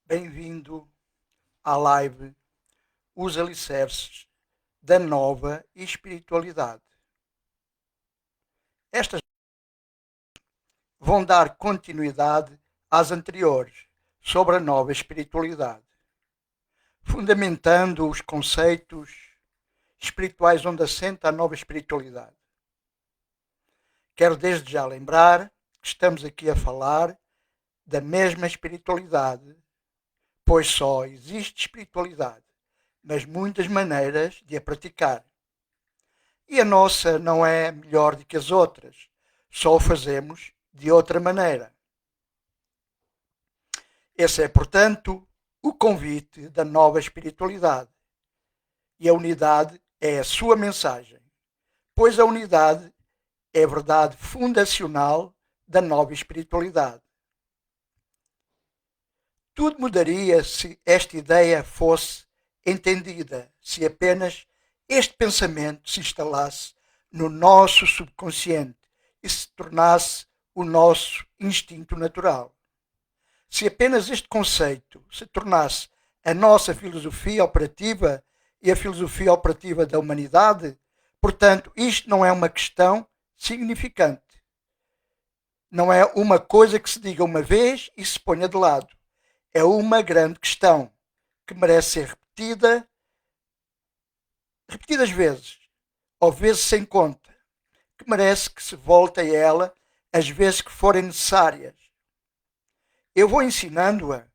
Bem-vindo à live Os Alicerces da Nova Espiritualidade. Estas vão dar continuidade às anteriores sobre a nova espiritualidade, fundamentando os conceitos espirituais onde assenta a nova espiritualidade. Quero desde já lembrar que estamos aqui a falar da mesma espiritualidade, pois só existe espiritualidade, mas muitas maneiras de a praticar. E a nossa não é melhor do que as outras, só o fazemos de outra maneira. Esse é, portanto, o convite da nova espiritualidade. E a unidade é a sua mensagem, pois a unidade é a verdade fundacional da nova espiritualidade. Tudo mudaria se esta ideia fosse entendida, se apenas este pensamento se instalasse no nosso subconsciente e se tornasse o nosso instinto natural. Se apenas este conceito se tornasse a nossa filosofia operativa e a filosofia operativa da humanidade, portanto, isto não é uma questão significante. Não é uma coisa que se diga uma vez e se ponha de lado. É uma grande questão que merece ser repetidas vezes, ou vezes sem conta, que merece que se volte a ela as vezes que forem necessárias. Eu vou ensinando-a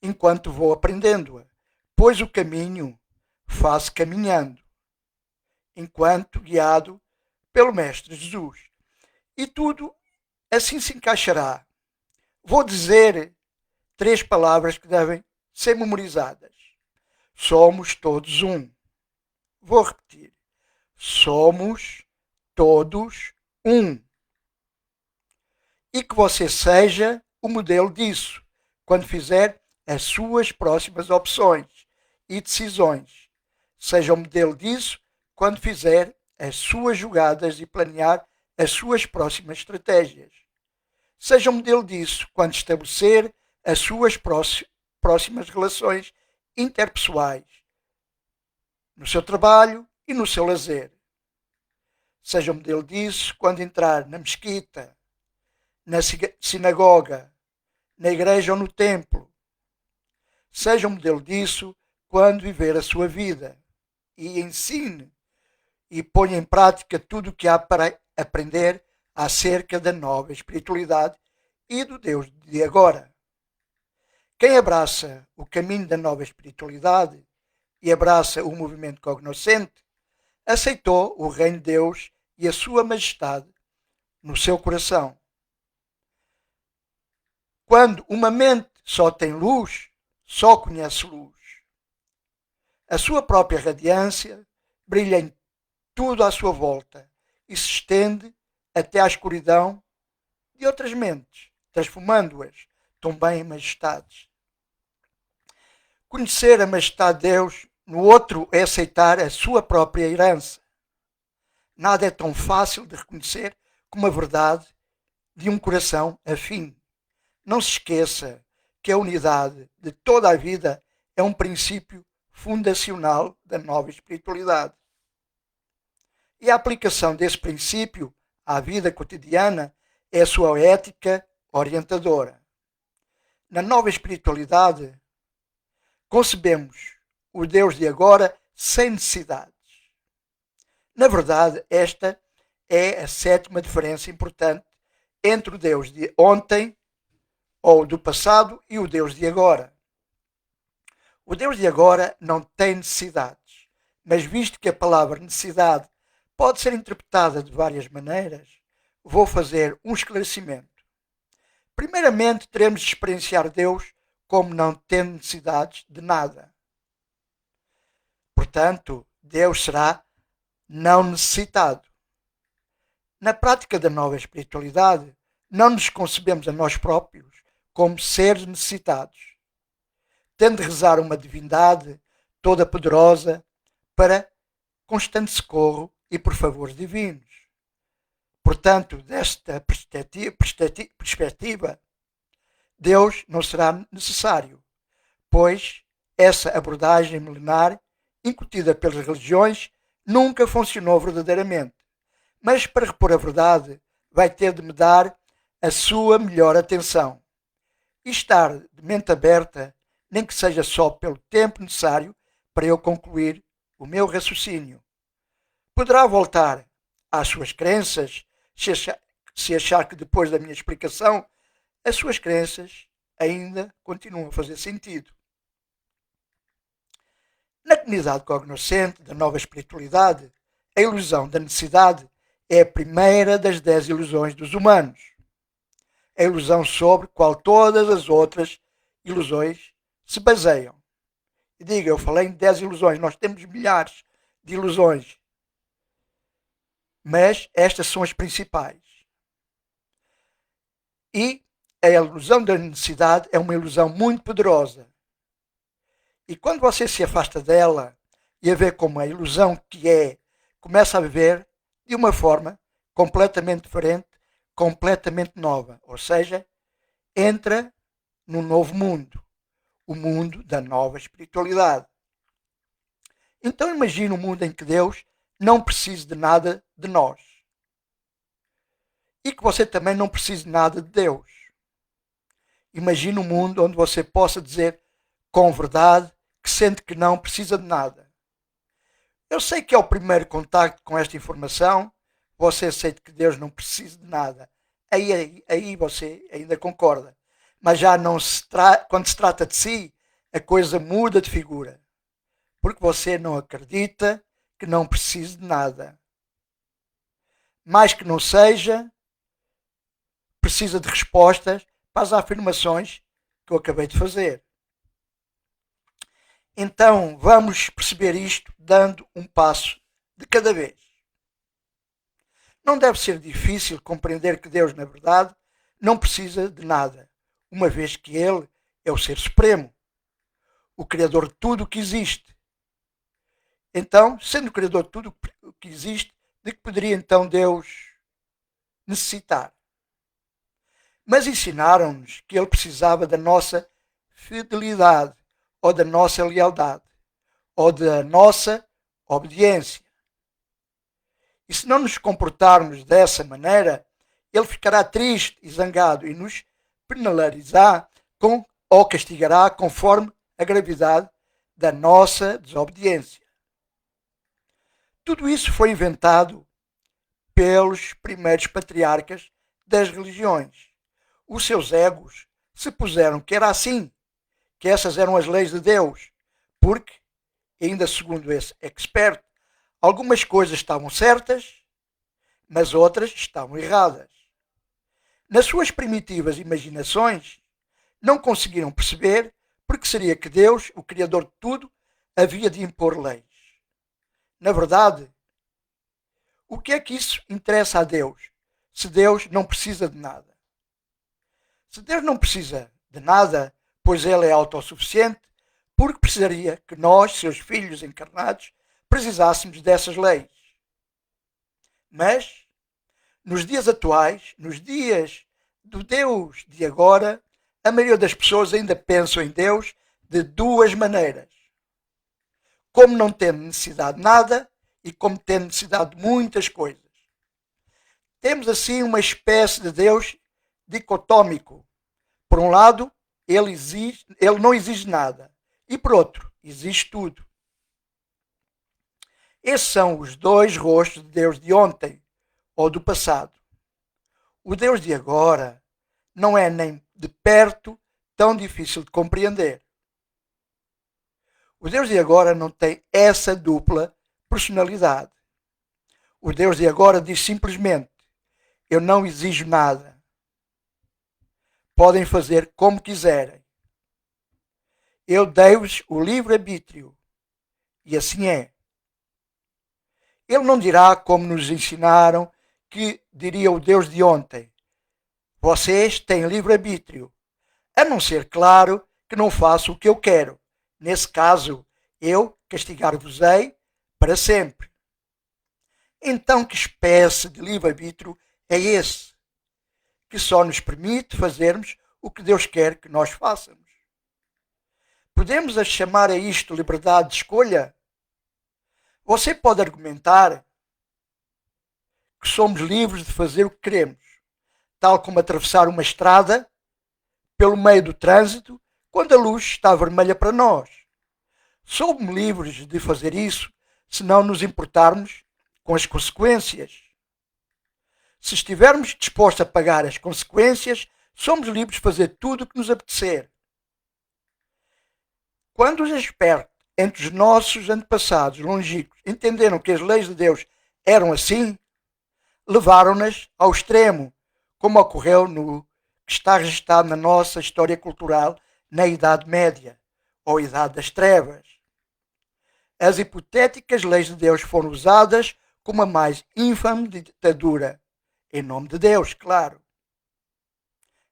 enquanto vou aprendendo-a, pois o caminho faço caminhando, enquanto guiado pelo Mestre Jesus. E tudo assim se encaixará. Vou dizer 3 palavras que devem ser memorizadas. Somos todos um. Vou repetir. Somos todos um. E que você seja o modelo disso, quando fizer as suas próximas opções e decisões. Seja o modelo disso quando fizer as suas jogadas e planear as suas próximas estratégias. Seja o modelo disso quando estabelecer as suas próximas relações interpessoais, no seu trabalho e no seu lazer. Seja o modelo disso quando entrar na mesquita, na sinagoga, na igreja ou no templo. Seja um modelo disso quando viver a sua vida e ensine e ponha em prática tudo o que há para aprender acerca da nova espiritualidade e do Deus de agora. Quem abraça o caminho da nova espiritualidade e abraça o movimento cognoscente, aceitou o reino de Deus e a sua majestade no seu coração. Quando uma mente só tem luz, só conhece luz. A sua própria radiância brilha em tudo à sua volta e se estende até à escuridão de outras mentes, transformando-as também em majestades. Conhecer a majestade de Deus no outro é aceitar a sua própria herança. Nada é tão fácil de reconhecer como a verdade de um coração afim. Não se esqueça que a unidade de toda a vida é um princípio fundacional da nova espiritualidade. E a aplicação desse princípio à vida cotidiana é a sua ética orientadora. Na nova espiritualidade, concebemos o Deus de agora sem necessidades. Na verdade, esta é a 7ª diferença importante entre o Deus de ontem ou do passado e o Deus de agora. O Deus de agora não tem necessidades, mas visto que a palavra necessidade pode ser interpretada de várias maneiras, vou fazer um esclarecimento. Primeiramente, teremos de experienciar Deus como não tendo necessidades de nada. Portanto, Deus será não necessitado. Na prática da nova espiritualidade, não nos concebemos a nós próprios como seres necessitados, tendo de rezar uma divindade toda poderosa para constante socorro e por favores divinos. Portanto, desta perspectiva, Deus não será necessário, pois essa abordagem milenar, incutida pelas religiões, nunca funcionou verdadeiramente. Mas para repor a verdade, vai ter de me dar a sua melhor atenção e estar de mente aberta, nem que seja só pelo tempo necessário para eu concluir o meu raciocínio. Poderá voltar às suas crenças se achar que depois da minha explicação as suas crenças ainda continuam a fazer sentido. Na comunidade cognoscente da nova espiritualidade, a ilusão da necessidade é a primeira das 10 ilusões dos humanos. A ilusão sobre qual todas as outras ilusões se baseiam. E diga, eu falei em 10 ilusões, nós temos milhares de ilusões, mas estas são as principais. E a ilusão da necessidade é uma ilusão muito poderosa. E quando você se afasta dela e a vê como a ilusão que é, começa a viver de uma forma completamente diferente, completamente nova. Ou seja, entra num novo mundo. O mundo da nova espiritualidade. Então imagine um mundo em que Deus não precise de nada de nós. E que você também não precise de nada de Deus. Imagine um mundo onde você possa dizer com verdade que sente que não precisa de nada. Eu sei que é o primeiro contacto com esta informação, você sente que Deus não precisa de nada. Aí você ainda concorda. Mas já não quando se trata de si, a coisa muda de figura. Porque você não acredita que não precise de nada. Mais que não seja, precisa de respostas para as afirmações que eu acabei de fazer. Então, vamos perceber isto dando um passo de cada vez. Não deve ser difícil compreender que Deus, na verdade, não precisa de nada, uma vez que Ele é o Ser Supremo, o Criador de tudo o que existe. Então, sendo o Criador de tudo o que existe, de que poderia então Deus necessitar? Mas ensinaram-nos que Ele precisava da nossa fidelidade, ou da nossa lealdade, ou da nossa obediência. E se não nos comportarmos dessa maneira, Ele ficará triste e zangado e nos penalizará ou castigará conforme a gravidade da nossa desobediência. Tudo isso foi inventado pelos primeiros patriarcas das religiões. Os seus egos se puseram que era assim, que essas eram as leis de Deus, porque, ainda segundo esse expert, algumas coisas estavam certas, mas outras estavam erradas. Nas suas primitivas imaginações, não conseguiram perceber porque seria que Deus, o Criador de tudo, havia de impor leis. Na verdade, o que é que isso interessa a Deus, se Deus não precisa de nada? Se Deus não precisa de nada, pois Ele é autossuficiente, porque precisaria que nós, seus filhos encarnados, precisássemos dessas leis. Mas, nos dias atuais, nos dias do Deus de agora, a maioria das pessoas ainda pensam em Deus de duas maneiras. Como não tendo necessidade de nada e como tendo necessidade de muitas coisas. Temos assim uma espécie de Deus dicotómico. Por um lado, ele não exige nada. E por outro, exige tudo. Esses são os dois rostos de Deus de ontem ou do passado. O Deus de agora não é nem de perto tão difícil de compreender. O Deus de agora não tem essa dupla personalidade. O Deus de agora diz simplesmente: eu não exijo nada. Podem fazer como quiserem. Eu dei-vos o livre-arbítrio. E assim é. Ele não dirá como nos ensinaram que diria o Deus de ontem: vocês têm livre-arbítrio, a não ser, claro, que não faço o que eu quero. Nesse caso, eu castigar-vos-ei para sempre. Então, que espécie de livre-arbítrio é esse, que só nos permite fazermos o que Deus quer que nós façamos? Podemos chamar a isto liberdade de escolha? Você pode argumentar que somos livres de fazer o que queremos, tal como atravessar uma estrada pelo meio do trânsito quando a luz está vermelha para nós. Somos livres de fazer isso se não nos importarmos com as consequências. Se estivermos dispostos a pagar as consequências, somos livres de fazer tudo o que nos apetecer. Quando os espertos entre os nossos antepassados longínquos entenderam que as leis de Deus eram assim, levaram-nas ao extremo, como ocorreu no que está registrado na nossa história cultural na Idade Média, ou Idade das Trevas. As hipotéticas leis de Deus foram usadas como a mais ínfame ditadura, em nome de Deus, claro.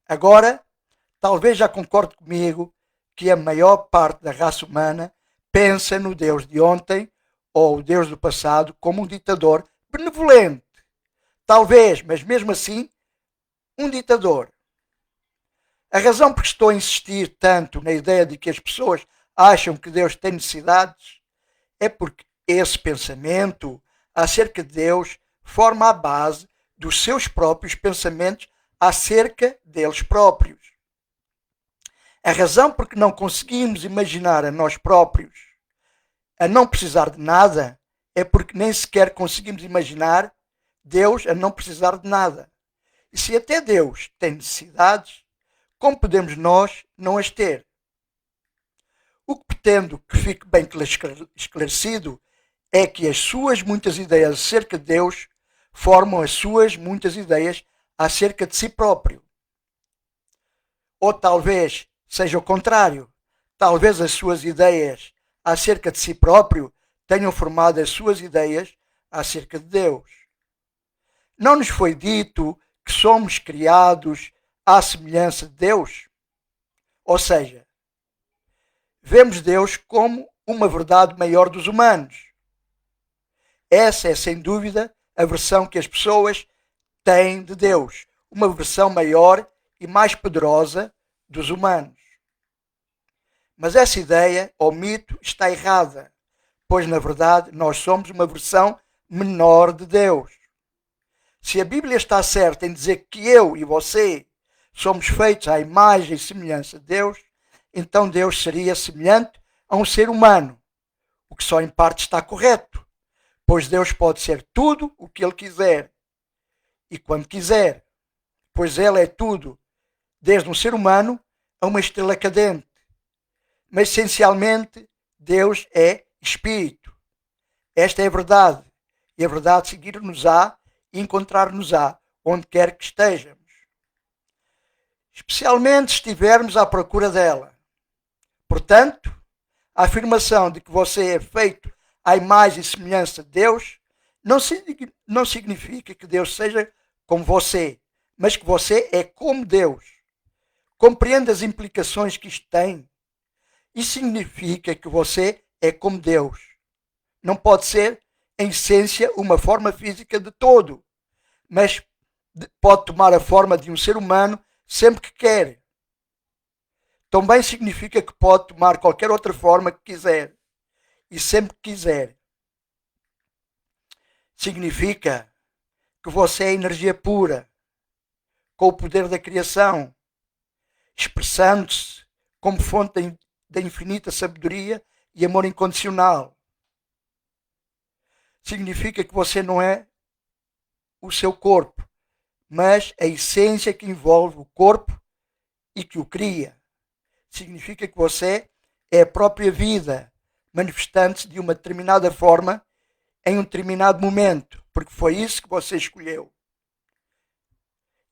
Agora, talvez já concorde comigo que a maior parte da raça humana pensa no Deus de ontem ou o Deus do passado como um ditador benevolente. Talvez, mas mesmo assim, um ditador. A razão por que estou a insistir tanto na ideia de que as pessoas acham que Deus tem necessidades é porque esse pensamento acerca de Deus forma a base dos seus próprios pensamentos acerca deles próprios. A razão por que não conseguimos imaginar a nós próprios a não precisar de nada é porque nem sequer conseguimos imaginar Deus a não precisar de nada. E se até Deus tem necessidades, como podemos nós não as ter? O que pretendo que fique bem esclarecido é que as suas muitas ideias acerca de Deus formam as suas muitas ideias acerca de si próprio. Ou talvez seja o contrário. Talvez as suas ideias acerca de si próprio tenham formado as suas ideias acerca de Deus. Não nos foi dito que somos criados à semelhança de Deus? Ou seja, vemos Deus como uma verdade maior dos humanos. Essa é, sem dúvida, a versão que as pessoas têm de Deus. Uma versão maior e mais poderosa dos humanos. Mas essa ideia, ou mito, está errada, pois, na verdade, nós somos uma versão menor de Deus. Se a Bíblia está certa em dizer que eu e você somos feitos à imagem e semelhança de Deus, então Deus seria semelhante a um ser humano, o que só em parte está correto, pois Deus pode ser tudo o que Ele quiser e quando quiser, pois Ele é tudo, desde um ser humano a uma estrela cadente. Mas, essencialmente, Deus é Espírito. Esta é a verdade, e a verdade seguir-nos-á e encontrar-nos-á onde quer que estejamos. Especialmente se estivermos à procura dela. Portanto, a afirmação de que você é feito à imagem e semelhança de Deus não significa que Deus seja como você, mas que você é como Deus. Compreende as implicações que isto tem? Isso significa que você é como Deus. Não pode ser, em essência, uma forma física de todo, mas pode tomar a forma de um ser humano sempre que quer. Também significa que pode tomar qualquer outra forma que quiser e sempre que quiser. Significa que você é energia pura, com o poder da criação, expressando-se como fonte da infinita sabedoria e amor incondicional. Significa que você não é o seu corpo, mas a essência que envolve o corpo e que o cria. Significa que você é a própria vida, manifestando-se de uma determinada forma em um determinado momento, porque foi isso que você escolheu.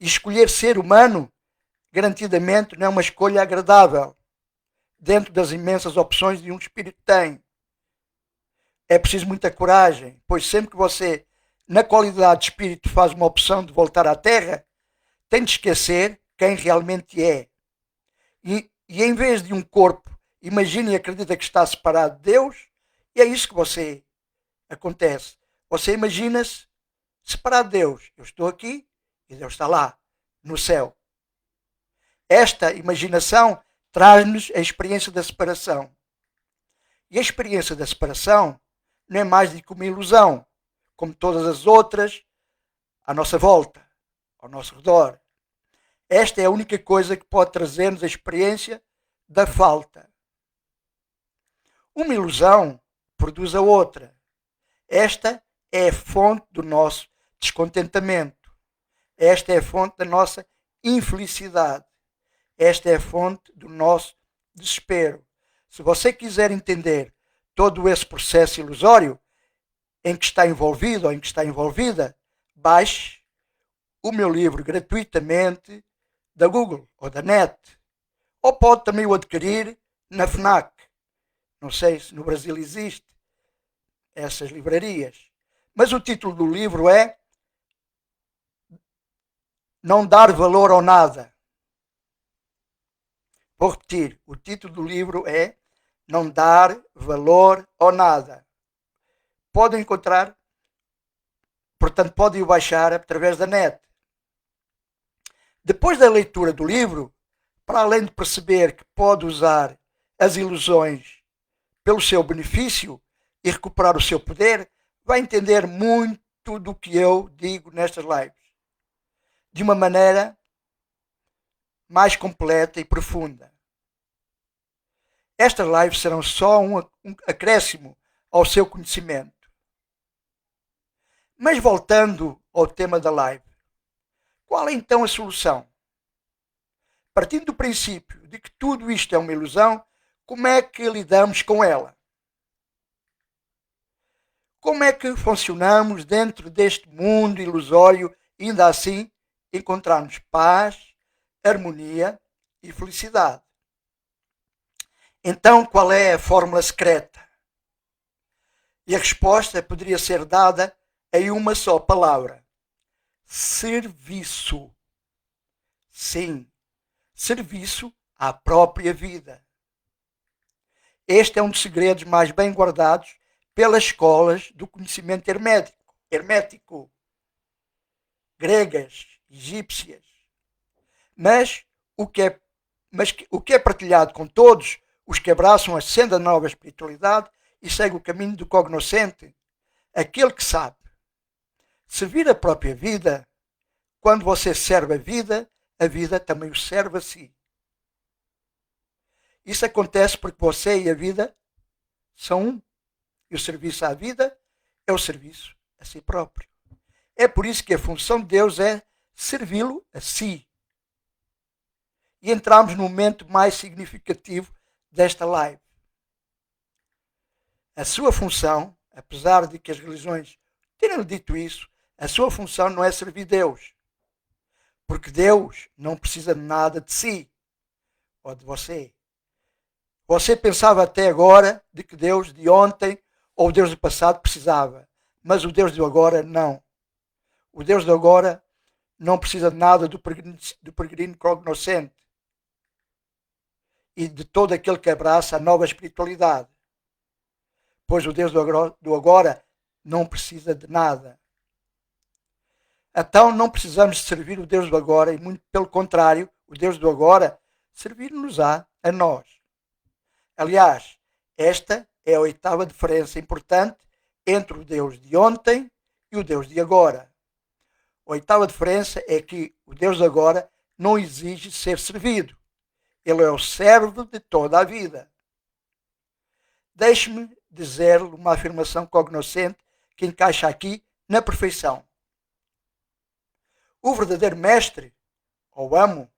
E escolher ser humano, garantidamente, não é uma escolha agradável, dentro das imensas opções que um espírito tem. É preciso muita coragem, pois sempre que você, na qualidade de espírito, faz uma opção de voltar à Terra, tem de esquecer quem realmente é. E em vez de um corpo, imagine e acredita que está separado de Deus, e é isso que você acontece. Você imagina-se separado de Deus. Eu estou aqui e Deus está lá, no céu. Esta imaginação traz-nos a experiência da separação. E a experiência da separação não é mais do que uma ilusão, como todas as outras à nossa volta, ao nosso redor. Esta é a única coisa que pode trazer-nos a experiência da falta. Uma ilusão produz a outra. Esta é a fonte do nosso descontentamento. Esta é a fonte da nossa infelicidade. Esta é a fonte do nosso desespero. Se você quiser entender todo esse processo ilusório em que está envolvido ou em que está envolvida, baixe o meu livro gratuitamente da Google ou da net. Ou pode também o adquirir na FNAC. Não sei se no Brasil existe essas livrarias. Mas o título do livro é Não Dar Valor ao Nada. Vou repetir. O título do livro é Não Dar Valor ao Nada. Podem encontrar, portanto, podem o baixar através da net. Depois da leitura do livro, para além de perceber que pode usar as ilusões pelo seu benefício e recuperar o seu poder, vai entender muito do que eu digo nestas lives. De uma maneira mais completa e profunda. Estas lives serão só um acréscimo ao seu conhecimento. Mas voltando ao tema da live, qual é então a solução? Partindo do princípio de que tudo isto é uma ilusão, como é que lidamos com ela? Como é que funcionamos dentro deste mundo ilusório e ainda assim encontrarmos paz, harmonia e felicidade? Então, qual é a fórmula secreta? E a resposta poderia ser dada em uma só palavra: serviço. Sim, serviço à própria vida. Este é um dos segredos mais bem guardados pelas escolas do conhecimento hermético, gregas, egípcias. Mas o que é partilhado com todos os que abraçam a senda da nova espiritualidade e seguem o caminho do cognoscente, aquele que sabe servir a própria vida. Quando você serve a vida também o serve a si. Isso acontece porque você e a vida são um. E o serviço à vida é o serviço a si próprio. É por isso que a função de Deus é servi-lo a si. E entramos no momento mais significativo desta live. A sua função, apesar de que as religiões tenham dito isso, a sua função não é servir Deus. Porque Deus não precisa de nada de si ou de você. Você pensava até agora de que Deus de ontem ou o Deus do passado precisava. Mas o Deus de agora não. O Deus de agora não precisa de nada do peregrino cognoscente e de todo aquele que abraça a nova espiritualidade. Pois o Deus do agora não precisa de nada. Então não precisamos servir o Deus do agora, e muito pelo contrário, o Deus do agora servir-nos-á a nós. Aliás, esta é a oitava diferença importante entre o Deus de ontem e o Deus de agora. A oitava diferença é que o Deus de agora não exige ser servido. Ele é o servo de toda a vida. Deixe-me dizer-lhe uma afirmação cognoscente que encaixa aqui na perfeição. O verdadeiro mestre, ou amo,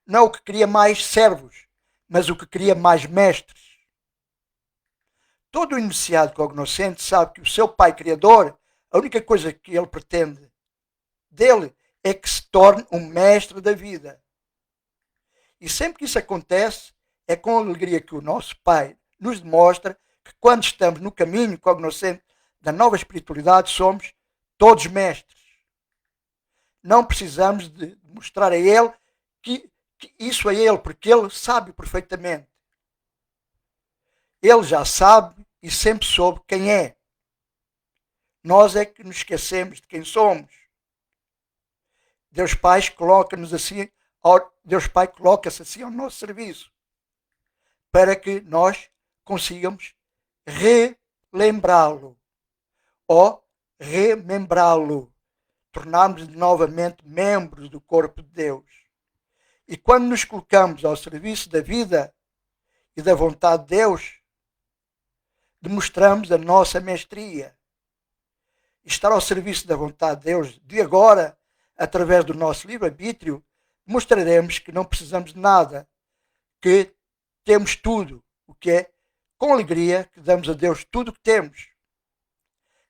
não é o que cria mais servos, mas o que cria mais mestres. Todo o iniciado cognoscente sabe que o seu Pai Criador, a única coisa que ele pretende dele é que se torne um mestre da vida. E sempre que isso acontece, é com alegria que o nosso Pai nos demonstra que quando estamos no caminho cognoscente da nova espiritualidade, somos todos mestres. Não precisamos de mostrar a Ele que isso é Ele, porque Ele sabe perfeitamente. Ele já sabe e sempre soube quem é. Nós é que nos esquecemos de quem somos. Deus Pai coloca-se assim ao nosso serviço. para que nós consigamos relembrá-lo ou remembrá-lo, tornarmos novamente membros do corpo de Deus. E quando nos colocamos ao serviço da vida e da vontade de Deus, demonstramos a nossa mestria. Estar ao serviço da vontade de Deus, de agora, através do nosso livre-arbítrio, mostraremos que não precisamos de nada, que temos tudo, o que é com alegria que damos a Deus tudo o que temos.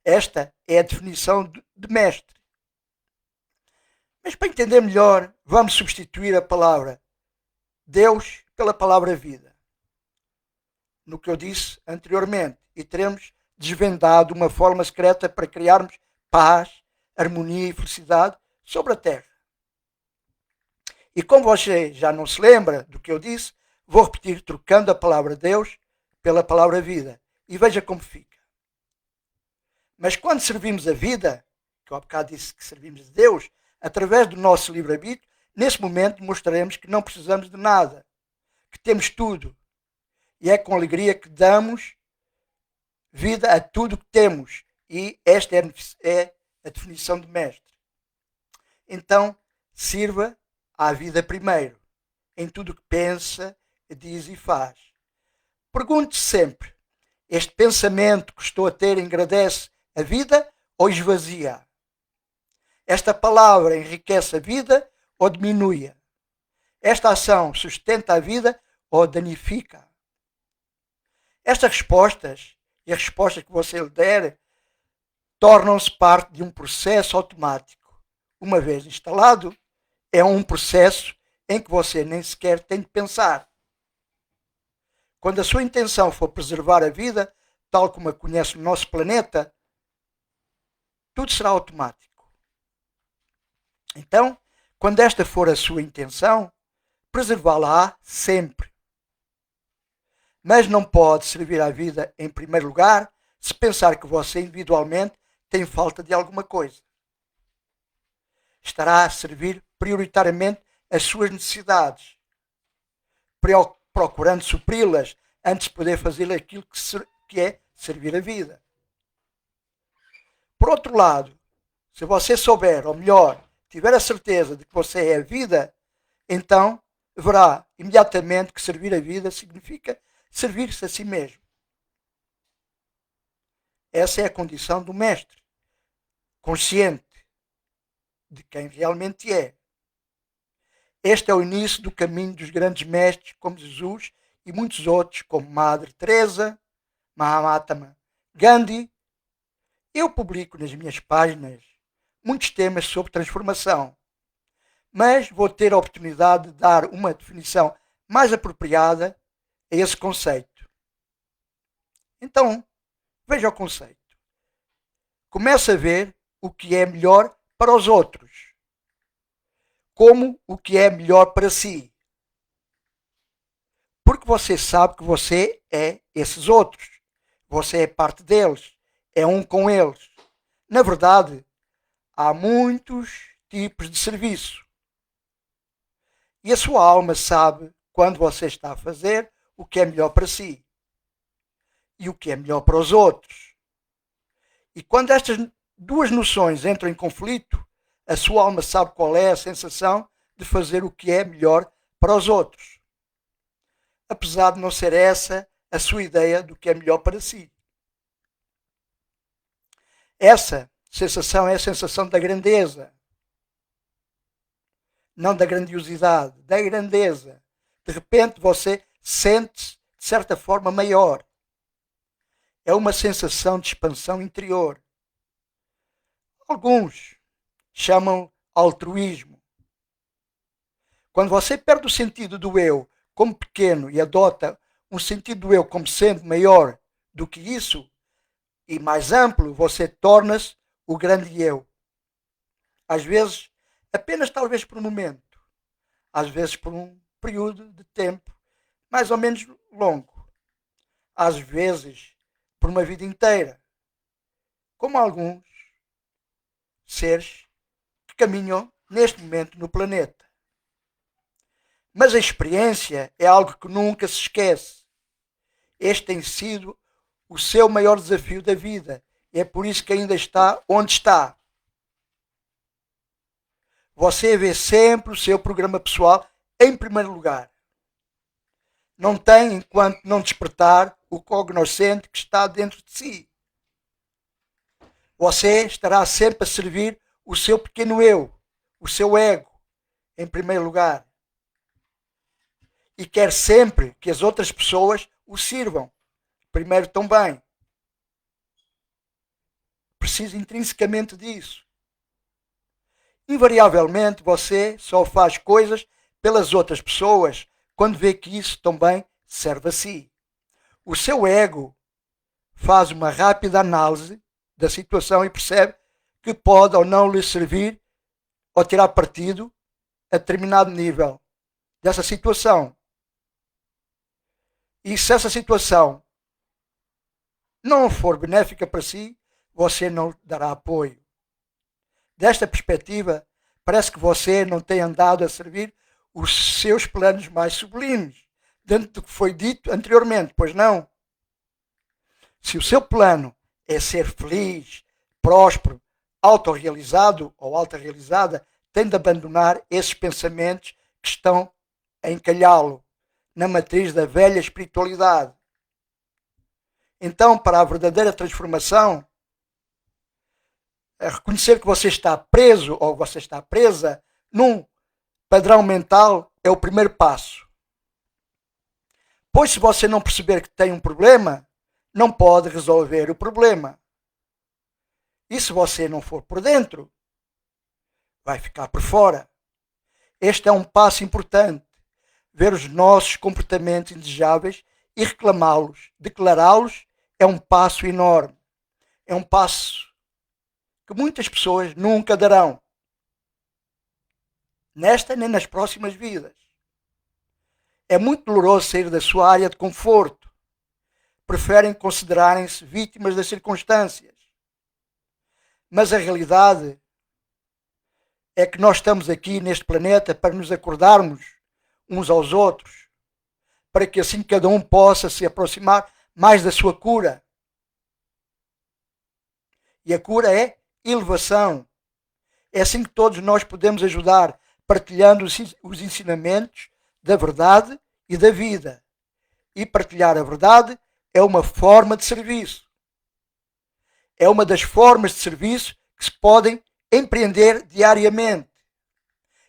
Esta é a definição de mestre. Mas para entender melhor, vamos substituir a palavra Deus pela palavra vida. No que eu disse anteriormente, e teremos desvendado uma forma secreta para criarmos paz, harmonia e felicidade sobre a terra. E como você já não se lembra do que eu disse, vou repetir trocando a palavra Deus pela palavra vida. E veja como fica. Mas quando servimos a vida, que eu há bocado disse que servimos a Deus, através do nosso livre-arbítrio, nesse momento mostraremos que não precisamos de nada, que temos tudo. E é com alegria que damos vida a tudo que temos. E esta é a definição de mestre. Então, sirva à vida primeiro, em tudo o que pensa, diz e faz. Pergunte sempre, este pensamento que estou a ter engrandece a vida ou esvazia? Esta palavra enriquece a vida ou diminui-a? Esta ação sustenta a vida ou danifica? Estas respostas e as respostas que você lhe der tornam-se parte de um processo automático. Uma vez instalado, é um processo em que você nem sequer tem de pensar. Quando a sua intenção for preservar a vida, tal como a conhece no nosso planeta, tudo será automático. Então, quando esta for a sua intenção, preservá-la sempre. Mas não pode servir à vida em primeiro lugar se pensar que você individualmente tem falta de alguma coisa. Estará a servir prioritariamente as suas necessidades, procurando supri-las antes de poder fazer aquilo que é servir a vida. Por outro lado, se você souber, ou melhor, tiver a certeza de que você é a vida, então verá imediatamente que servir a vida significa servir-se a si mesmo. Essa é a condição do mestre, consciente de quem realmente é. Este é o início do caminho dos grandes mestres como Jesus e muitos outros, como Madre Teresa, Mahatma Gandhi. Eu publico nas minhas páginas muitos temas sobre transformação, mas vou ter a oportunidade de dar uma definição mais apropriada a esse conceito. Então, veja o conceito. Comece a ver o que é melhor para os outros, como o que é melhor para si. Porque você sabe que você é esses outros. Você é parte deles. É um com eles. Na verdade, há muitos tipos de serviço. E a sua alma sabe quando você está a fazer o que é melhor para si e o que é melhor para os outros. E quando estas duas noções entram em conflito, a sua alma sabe qual é a sensação de fazer o que é melhor para os outros. Apesar de não ser essa a sua ideia do que é melhor para si. Essa sensação é a sensação da grandeza. Não da grandiosidade, da grandeza. De repente você sente-se, de certa forma, maior. É uma sensação de expansão interior. Alguns chamam altruísmo. Quando você perde o sentido do eu como pequeno e adota um sentido do eu como sendo maior do que isso e mais amplo, você torna-se o grande eu. Às vezes, apenas talvez por um momento. Às vezes por um período de tempo mais ou menos longo. Às vezes por uma vida inteira. Como alguns seres que caminham neste momento no planeta. Mas a experiência é algo que nunca se esquece. Este tem sido o seu maior desafio da vida. E é por isso que ainda está onde está. Você vê sempre o seu programa pessoal em primeiro lugar. Não tem enquanto não despertar o cognoscente que está dentro de si. Você estará sempre a servir o seu pequeno eu, o seu ego, em primeiro lugar. E quer sempre que as outras pessoas o sirvam. Primeiro também. Precisa intrinsecamente disso. Invariavelmente você só faz coisas pelas outras pessoas quando vê que isso também serve a si. O seu ego faz uma rápida análise da situação e percebe que pode ou não lhe servir ou tirar partido a determinado nível dessa situação. E se essa situação não for benéfica para si, você não dará apoio. Desta perspectiva, parece que você não tem andado a servir os seus planos mais sublimes, dentro do que foi dito anteriormente, pois não? Se o seu plano é ser feliz, próspero, autorrealizado ou autorrealizada, tem de abandonar esses pensamentos que estão a encalhá-lo na matriz da velha espiritualidade. Então, para a verdadeira transformação, reconhecer que você está preso ou você está presa num padrão mental é o primeiro passo. Pois se você não perceber que tem um problema, não pode resolver o problema. E se você não for por dentro, vai ficar por fora. Este é um passo importante. Ver os nossos comportamentos indesejáveis e reclamá-los, declará-los, é um passo enorme. É um passo que muitas pessoas nunca darão. Nesta nem nas próximas vidas. É muito doloroso sair da sua área de conforto. Preferem considerarem-se vítimas das circunstâncias. Mas a realidade é que nós estamos aqui neste planeta para nos acordarmos uns aos outros, para que assim cada um possa se aproximar mais da sua cura. E a cura é elevação. É assim que todos nós podemos ajudar, partilhando os ensinamentos da verdade e da vida. E partilhar a verdade é uma forma de serviço. É uma das formas de serviço que se podem empreender diariamente.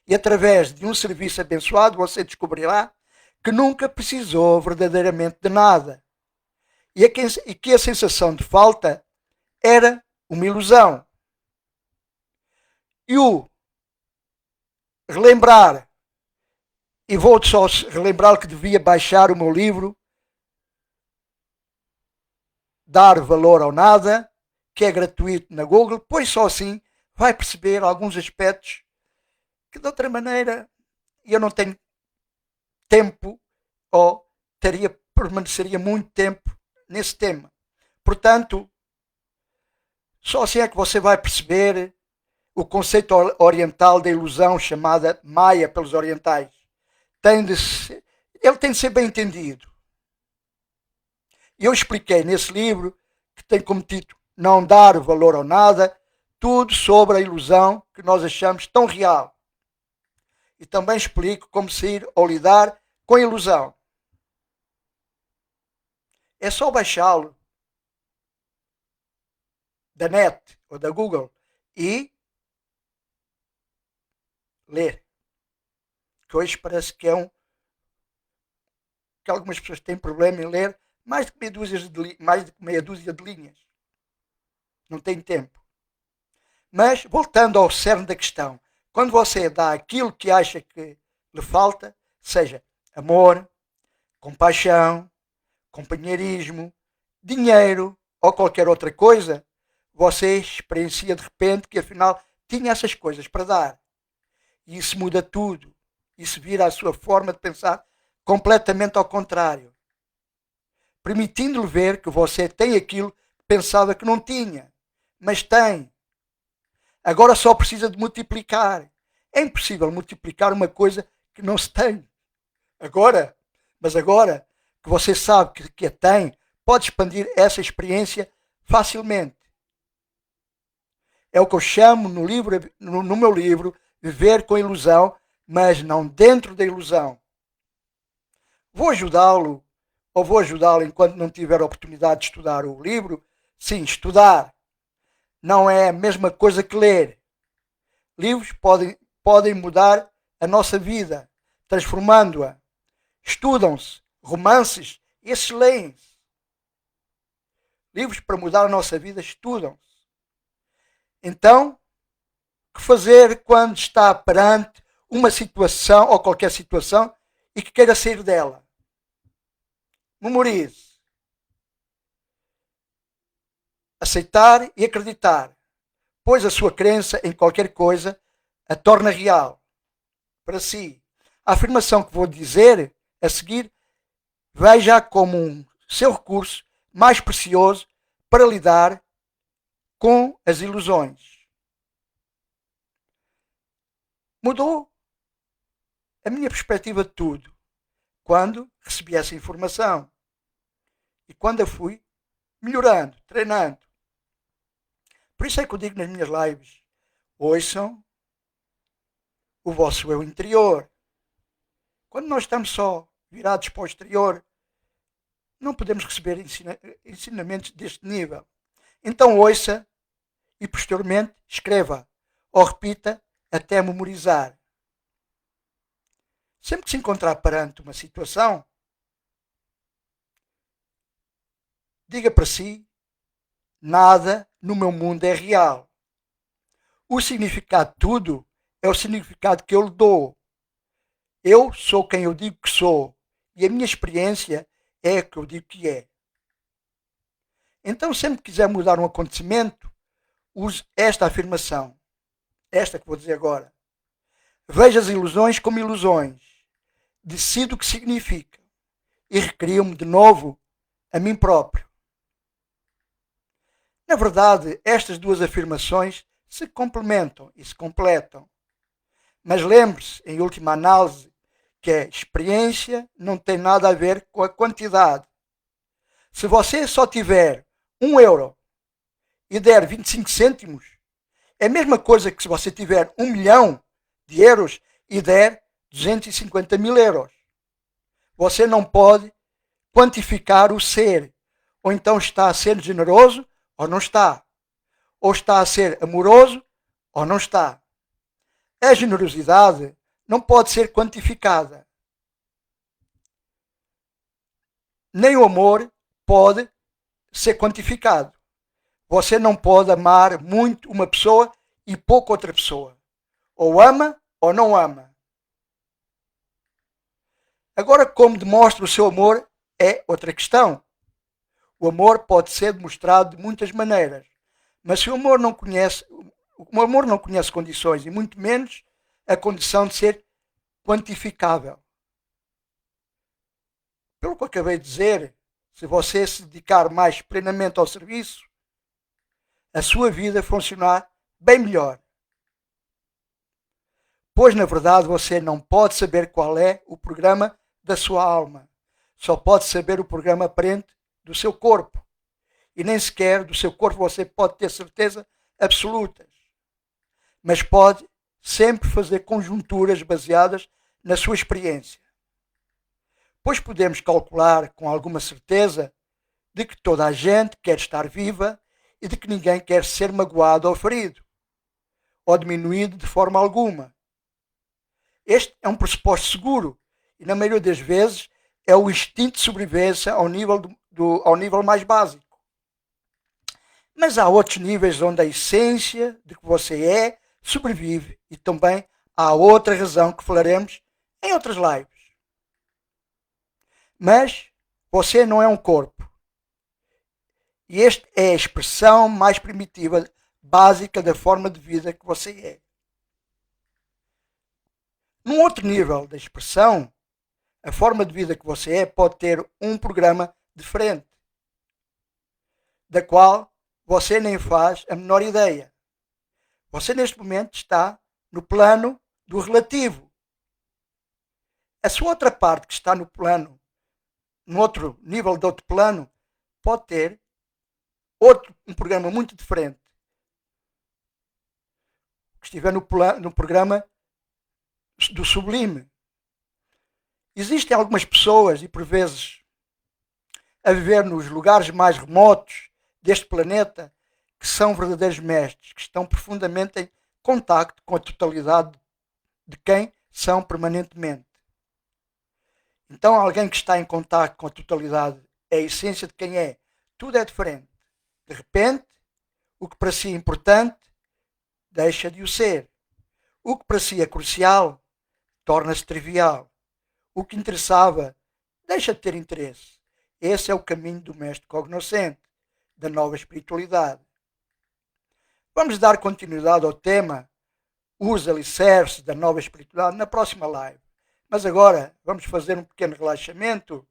E através de um serviço abençoado você descobrirá que nunca precisou verdadeiramente de nada. E que a sensação de falta era uma ilusão. E o relembrar, e vou só relembrar que devia baixar o meu livro Dar Valor ao Nada, que é gratuito na Google, pois só assim vai perceber alguns aspectos que de outra maneira eu não tenho tempo ou permaneceria muito tempo nesse tema. Portanto, só assim é que você vai perceber o conceito oriental da ilusão chamada Maya pelos orientais. Ele tem de ser bem entendido. Eu expliquei nesse livro, que tem como título Não Dar Valor ao Nada, tudo sobre a ilusão que nós achamos tão real. E também explico como sair ou lidar com a ilusão. É só baixá-lo da net ou da Google e ler. Que hoje parece que que algumas pessoas têm problema em ler mais de meia dúzia de linhas. Não tem tempo. Mas, voltando ao cerne da questão, quando você dá aquilo que acha que lhe falta, seja amor, compaixão, companheirismo, dinheiro ou qualquer outra coisa, você experiencia de repente que afinal tinha essas coisas para dar. E isso muda tudo. Isso vira a sua forma de pensar completamente ao contrário. Permitindo-lhe ver que você tem aquilo que pensava que não tinha. Mas tem. Agora só precisa de multiplicar. É impossível multiplicar uma coisa que não se tem. Agora, que você sabe que a tem, pode expandir essa experiência facilmente. É o que eu chamo no meu livro, Viver com Ilusão, mas não dentro da ilusão. Vou ajudá-lo, ou vou ajudá-lo enquanto não tiver a oportunidade de estudar o livro? Sim, estudar. Não é a mesma coisa que ler. Livros podem mudar a nossa vida, transformando-a. Estudam-se romances, esses leem-se. Livros para mudar a nossa vida estudam-se. Então, o que fazer quando está perante uma situação ou qualquer situação e que queira sair dela? Memorize. Aceitar e acreditar, pois a sua crença em qualquer coisa a torna real para si. A afirmação que vou dizer a seguir, veja como um seu recurso mais precioso para lidar com as ilusões. Mudou a minha perspectiva de tudo quando recebi essa informação e quando eu fui melhorando, treinando. Por isso é que eu digo nas minhas lives, ouçam o vosso eu interior. Quando nós estamos só virados para o exterior, não podemos receber ensinamentos deste nível. Então ouça e posteriormente escreva ou repita até memorizar. Sempre que se encontrar perante uma situação, diga para si, nada no meu mundo é real. O significado de tudo é o significado que eu lhe dou. Eu sou quem eu digo que sou e a minha experiência é o que eu digo que é. Então, sempre que quiser mudar um acontecimento, use esta afirmação, esta que vou dizer agora. Veja as ilusões como ilusões, decido o que significa e recrio-me de novo a mim próprio. Na verdade, estas duas afirmações se complementam e se completam. Mas lembre-se, em última análise, que a experiência não tem nada a ver com a quantidade. Se você só tiver 1 euro e der 25 cêntimos, é a mesma coisa que se você tiver 1 milhão de euros e der 250 mil euros. Você não pode quantificar o ser. Ou então está a ser generoso ou não está. Ou está a ser amoroso ou não está. A generosidade não pode ser quantificada. Nem o amor pode ser quantificado. Você não pode amar muito uma pessoa e pouco outra pessoa. Ou ama ou não ama. Agora, como demonstra o seu amor é outra questão. O amor pode ser demonstrado de muitas maneiras. Mas se o amor não conhece condições e muito menos a condição de ser quantificável. Pelo que eu acabei de dizer, se você se dedicar mais plenamente ao serviço, a sua vida funcionar bem melhor. Pois, na verdade, você não pode saber qual é o programa da sua alma. Só pode saber o programa aparente do seu corpo. E nem sequer do seu corpo você pode ter certeza absolutas. Mas pode sempre fazer conjunturas baseadas na sua experiência. Pois podemos calcular com alguma certeza de que toda a gente quer estar viva e de que ninguém quer ser magoado ou ferido, ou diminuído de forma alguma. Este é um pressuposto seguro e, na maioria das vezes, é o instinto de sobrevivência ao nível mais básico. Mas há outros níveis onde a essência de que você é sobrevive e também há outra razão que falaremos em outras lives. Mas você não é um corpo. E esta é a expressão mais primitiva, básica da forma de vida que você é. Num outro nível da expressão, a forma de vida que você é pode ter um programa diferente, da qual você nem faz a menor ideia. Você neste momento está no plano do relativo. A sua outra parte que está no plano num outro nível, de outro plano, pode ter um programa muito diferente. Que estiver no programa do sublime. Existem algumas pessoas, e por vezes a viver nos lugares mais remotos deste planeta, que são verdadeiros mestres, que estão profundamente em contacto com a totalidade de quem são permanentemente. Então, alguém que está em contacto com a totalidade é a essência de quem é. Tudo é diferente. De repente, o que para si é importante deixa de o ser. O que para si é crucial torna-se trivial. O que interessava deixa de ter interesse. Esse é o caminho do mestre cognoscente, da nova espiritualidade. Vamos dar continuidade ao tema, os alicerces da nova espiritualidade, na próxima live. Mas agora vamos fazer um pequeno relaxamento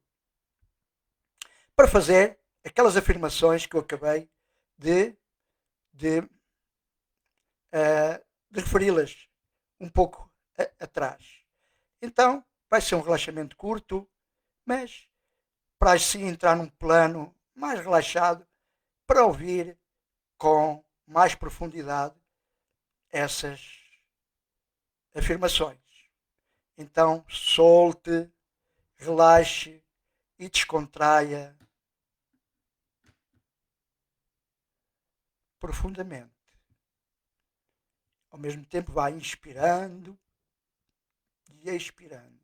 para fazer aquelas afirmações que eu acabei de, de, de referi-las um pouco atrás. Então, vai ser um relaxamento curto, mas para assim entrar num plano mais relaxado para ouvir com mais profundidade essas afirmações. Então, solte, relaxe e descontraia profundamente. Ao mesmo tempo, vá inspirando e expirando,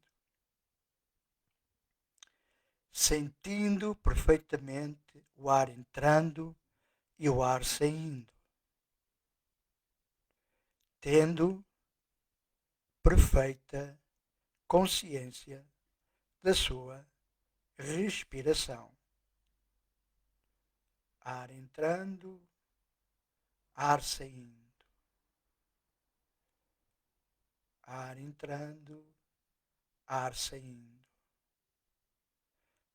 sentindo perfeitamente o ar entrando e o ar saindo, tendo perfeita consciência da sua respiração. Ar entrando, ar saindo. Ar entrando, ar saindo.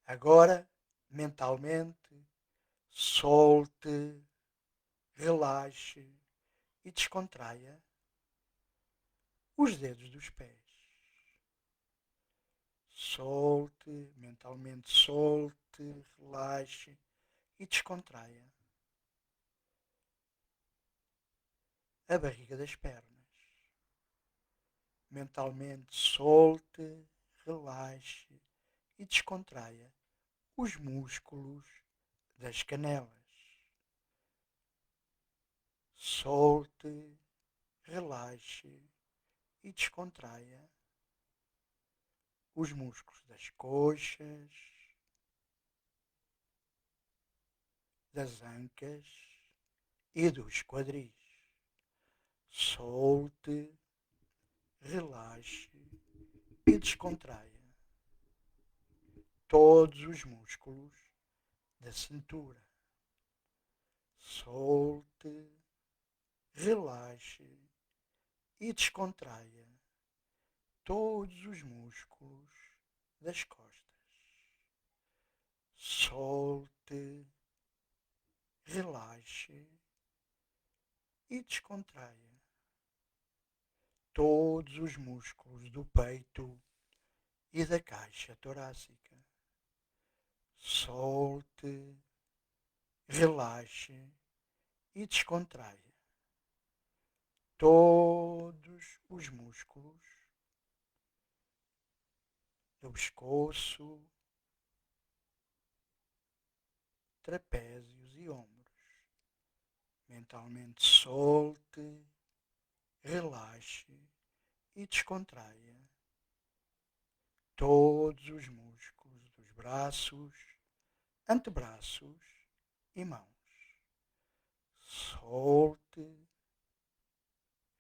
Agora, mentalmente, solte, relaxe e descontraia os dedos dos pés. Solte, mentalmente solte, relaxe e descontraia a barriga das pernas. Mentalmente solte, relaxe e descontraia os músculos das canelas. Solte, relaxe e descontraia os músculos das coxas, das ancas e dos quadris. Solte, relaxe e descontraia todos os músculos da cintura. Solte, relaxe e descontraia todos os músculos das costas. Solte, relaxe e descontraia todos os músculos do peito e da caixa torácica. Solte, relaxe e descontraia todos os músculos do pescoço, trapézios e ombros. Mentalmente solte, relaxe e descontraia todos os músculos dos braços, antebraços e mãos. Solte,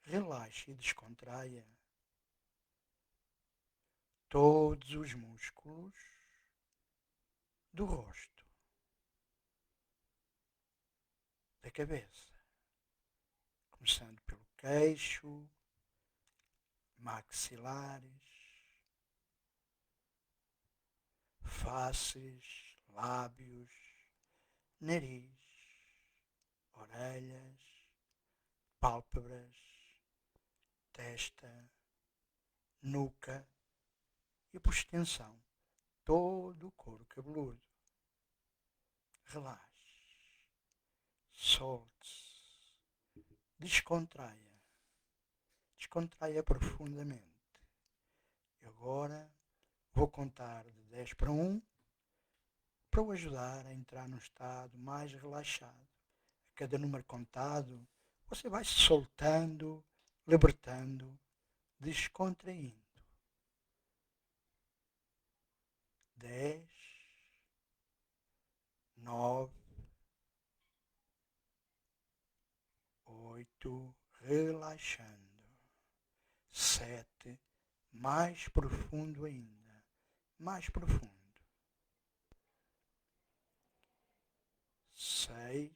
relaxe e descontraia todos os músculos do rosto, da cabeça, começando pelo queixo, maxilares, faces, lábios, nariz, orelhas, pálpebras, testa, nuca e, por extensão, todo o couro cabeludo. Relaxe, solte-se, descontraia, descontraia profundamente. E agora vou contar de 10 para 1 para o ajudar a entrar num estado mais relaxado. A cada número contado, você vai se soltando, libertando, descontraindo. 10, 9, 8, relaxando. 7, mais profundo ainda, mais profundo. 6,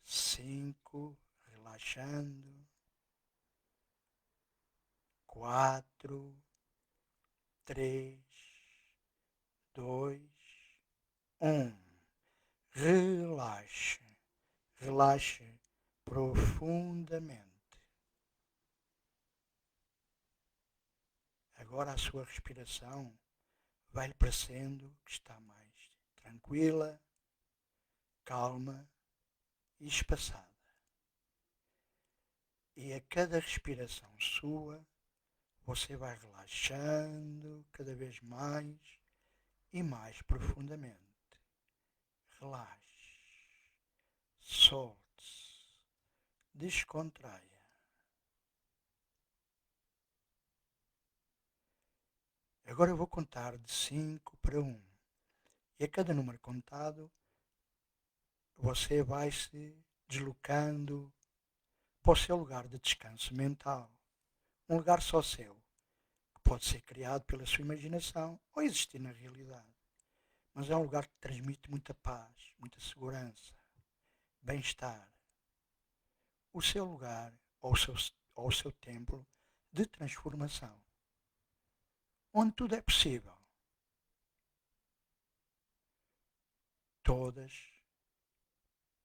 5, relaxando. 4, 3, 2, 1. Relaxe, relaxe profundamente. Agora a sua respiração vai-lhe parecendo que está mais tranquila, calma e espaçada. E a cada respiração sua, você vai relaxando cada vez mais e mais profundamente. Relaxe, solte-se, descontraia. Agora eu vou contar de 5 para 1. E a cada número contado, você vai se deslocando para o seu lugar de descanso mental. Um lugar só seu, que pode ser criado pela sua imaginação ou existir na realidade. Mas é um lugar que transmite muita paz, muita segurança, bem-estar. O seu lugar ou o seu templo de transformação, onde tudo é possível. Todas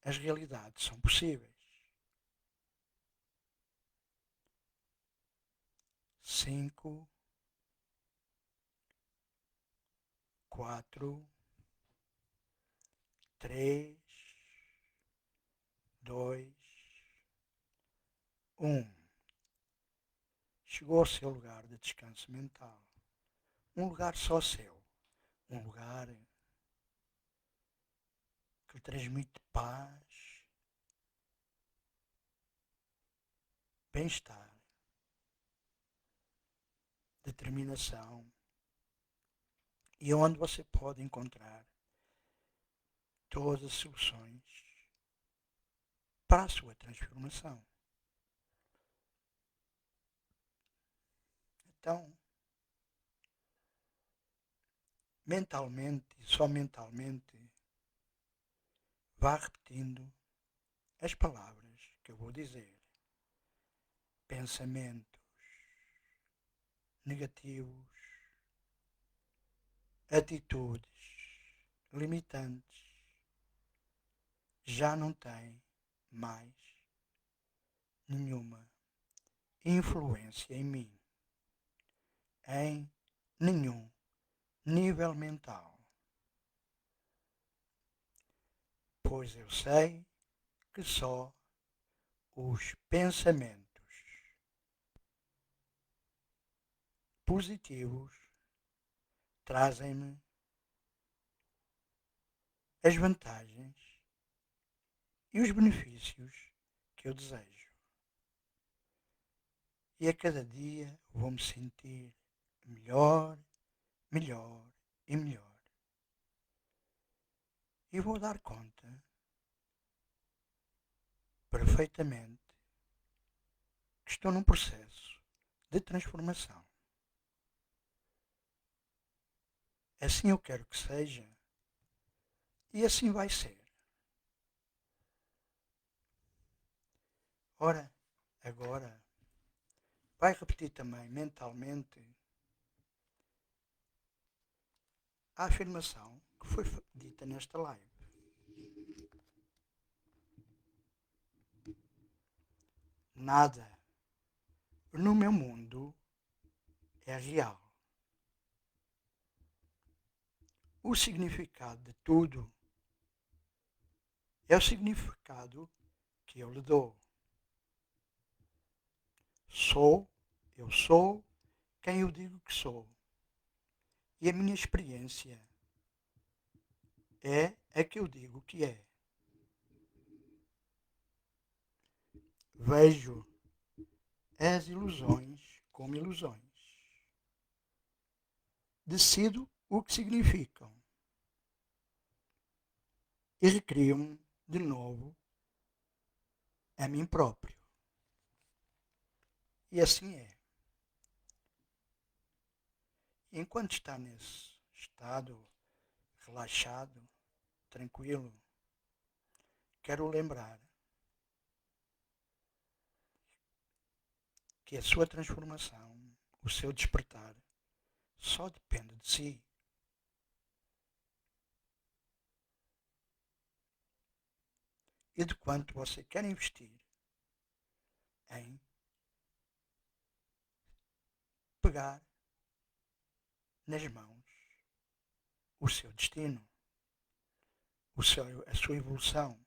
as realidades são possíveis. 5, 4, 3, 2, 1. Chegou ao seu lugar de descanso mental. Um lugar só seu. Um lugar que lhe transmite paz, bem-estar, determinação e onde você pode encontrar todas as soluções para a sua transformação. Então, mentalmente, só mentalmente, vá repetindo as palavras que eu vou dizer. Pensamentos negativos, atitudes limitantes já não têm mais nenhuma influência em mim, em nenhum nível mental, pois eu sei que só os pensamentos positivos trazem-me as vantagens e os benefícios que eu desejo. E a cada dia vou-me sentir melhor, melhor e melhor. E vou dar conta perfeitamente que estou num processo de transformação. Assim eu quero que seja e assim vai ser. Ora, agora, vai repetir também mentalmente a afirmação que foi dita nesta live. Nada no meu mundo é real. o significado de tudo é o significado que eu lhe dou. Eu sou quem eu digo que sou. E a minha experiência é a que eu digo que é. Vejo as ilusões como ilusões. Decido o que significam. E recrio-me de novo a mim próprio. E assim é. Enquanto está nesse estado relaxado, tranquilo, quero lembrar que a sua transformação, o seu despertar, só depende de si. E de quanto você quer investir em pegar nas mãos o seu destino, a sua evolução,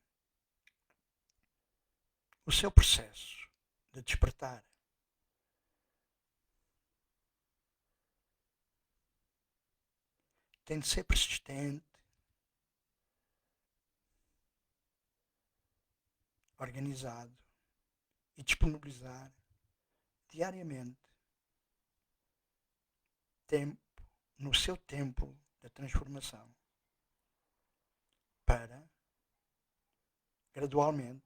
o seu processo de despertar. Tem de ser persistente, organizado e disponibilizar diariamente tempo no seu tempo da transformação para gradualmente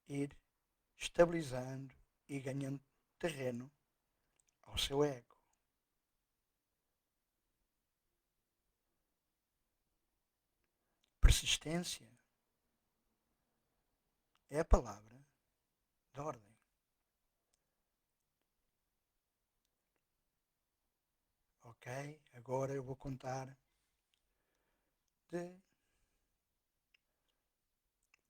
ir estabilizando e ganhando terreno ao seu ego. Persistência é a palavra de ordem. Ok? Agora eu vou contar de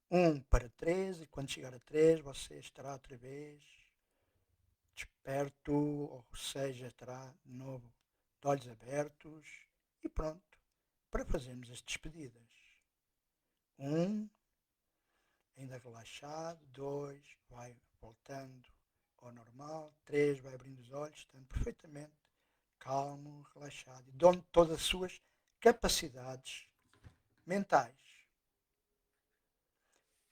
1 para 3 e quando chegar a 3 você estará outra vez desperto, ou seja, estará de novo de olhos abertos e pronto para fazermos as despedidas. 1, ainda relaxado. 2, vai voltando ao normal. 3, vai abrindo os olhos, estando perfeitamente calmo, relaxado e dono de todas as suas capacidades mentais.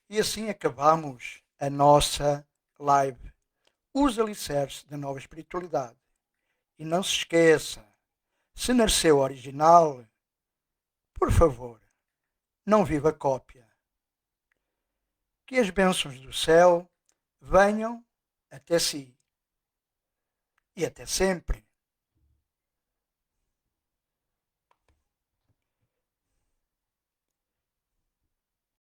E assim acabamos a nossa live. Os alicerces da nova espiritualidade. E não se esqueça, se nasceu original, por favor, não viva cópia. Que as bênçãos do céu venham até si. E até sempre.